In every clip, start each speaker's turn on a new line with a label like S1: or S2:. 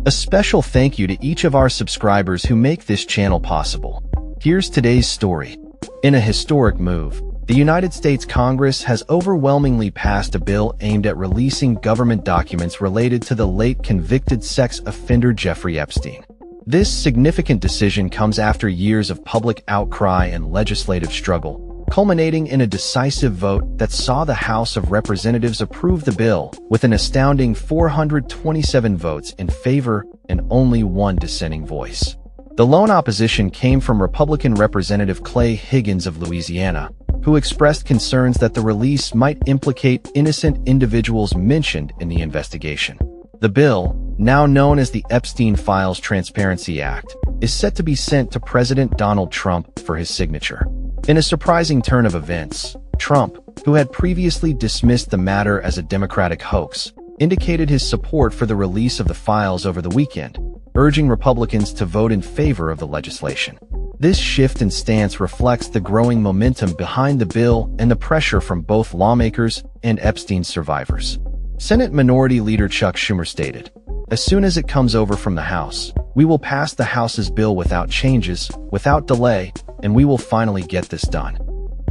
S1: A special thank you to each of our subscribers who make this channel possible. Here's today's story. In a historic move, the United States Congress has overwhelmingly passed a bill aimed at releasing government documents related to the late convicted sex offender Jeffrey Epstein. This significant decision comes after years of public outcry and legislative struggle, culminating in a decisive vote that saw the House of Representatives approve the bill with an astounding 427 votes in favor and only one dissenting voice. The lone opposition came from Republican Representative Clay Higgins of Louisiana, who expressed concerns that the release might implicate innocent individuals mentioned in the investigation. The bill, now known as the Epstein Files Transparency Act, is set to be sent to President Donald Trump for his signature. In a surprising turn of events, Trump, who had previously dismissed the matter as a Democratic hoax, indicated his support for the release of the files over the weekend, urging Republicans to vote in favor of the legislation. This shift in stance reflects the growing momentum behind the bill and the pressure from both lawmakers and Epstein's survivors. Senate Minority Leader Chuck Schumer stated, "As soon as it comes over from the House, we will pass the House's bill without changes, without delay, and we will finally get this done."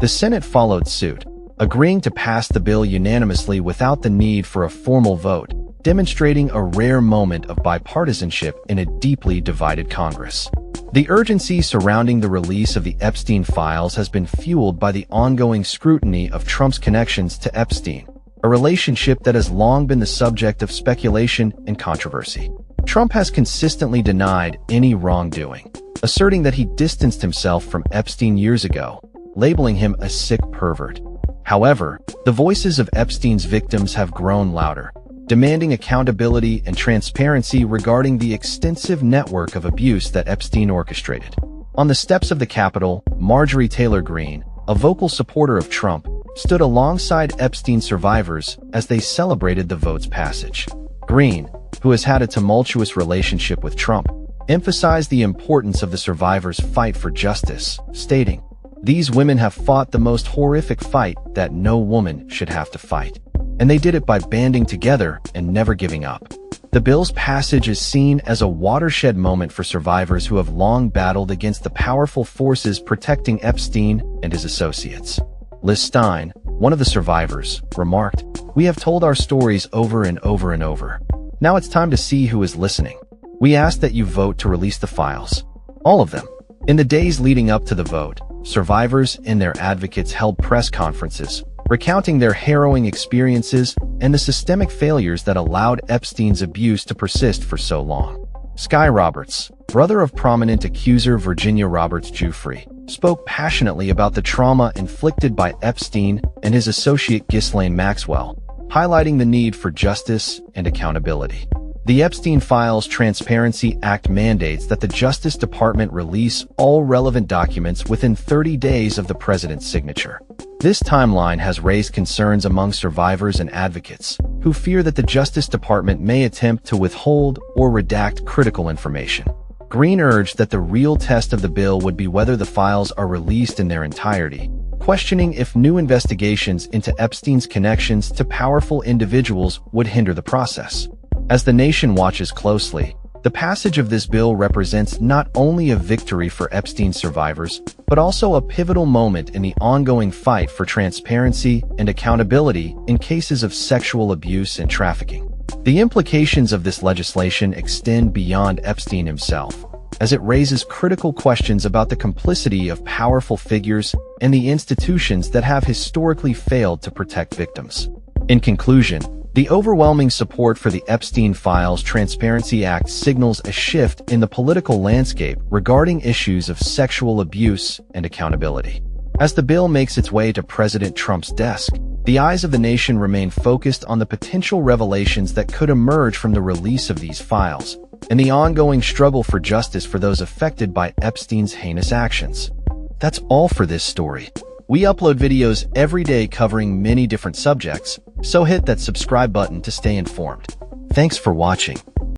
S1: The Senate followed suit, agreeing to pass the bill unanimously without the need for a formal vote, demonstrating a rare moment of bipartisanship in a deeply divided Congress. The urgency surrounding the release of the Epstein files has been fueled by the ongoing scrutiny of Trump's connections to Epstein, a relationship that has long been the subject of speculation and controversy. Trump has consistently denied any wrongdoing, asserting that he distanced himself from Epstein years ago, labeling him a sick pervert. However, the voices of Epstein's victims have grown louder, demanding accountability and transparency regarding the extensive network of abuse that Epstein orchestrated. On the steps of the Capitol, Marjorie Taylor Greene, a vocal supporter of Trump, stood alongside Epstein survivors as they celebrated the vote's passage. Greene, who has had a tumultuous relationship with Trump, emphasized the importance of the survivors' fight for justice, stating, "These women have fought the most horrific fight that no woman should have to fight. And they did it by banding together and never giving up." The bill's passage is seen as a watershed moment for survivors who have long battled against the powerful forces protecting Epstein and his associates. Liz Stein, one of the survivors, remarked, "We have told our stories over and over and over. Now it's time to see who is listening. We ask that you vote to release the files. All of them." In the days leading up to the vote, survivors and their advocates held press conferences, recounting their harrowing experiences and the systemic failures that allowed Epstein's abuse to persist for so long. Sky Roberts, brother of prominent accuser Virginia Roberts Giuffre, spoke passionately about the trauma inflicted by Epstein and his associate Ghislaine Maxwell, highlighting the need for justice and accountability. The Epstein Files Transparency Act mandates that the Justice Department release all relevant documents within 30 days of the president's signature. This timeline has raised concerns among survivors and advocates, who fear that the Justice Department may attempt to withhold or redact critical information. Greene urged that the real test of the bill would be whether the files are released in their entirety, questioning if new investigations into Epstein's connections to powerful individuals would hinder the process. As the nation watches closely, the passage of this bill represents not only a victory for Epstein survivors, but also a pivotal moment in the ongoing fight for transparency and accountability in cases of sexual abuse and trafficking. The implications of this legislation extend beyond Epstein himself, as it raises critical questions about the complicity of powerful figures and the institutions that have historically failed to protect victims. In conclusion, the overwhelming support for the Epstein Files Transparency Act signals a shift in the political landscape regarding issues of sexual abuse and accountability. As the bill makes its way to President Trump's desk, the eyes of the nation remain focused on the potential revelations that could emerge from the release of these files and the ongoing struggle for justice for those affected by Epstein's heinous actions. That's all for this story. We upload videos every day covering many different subjects, so hit that subscribe button to stay informed. Thanks for watching.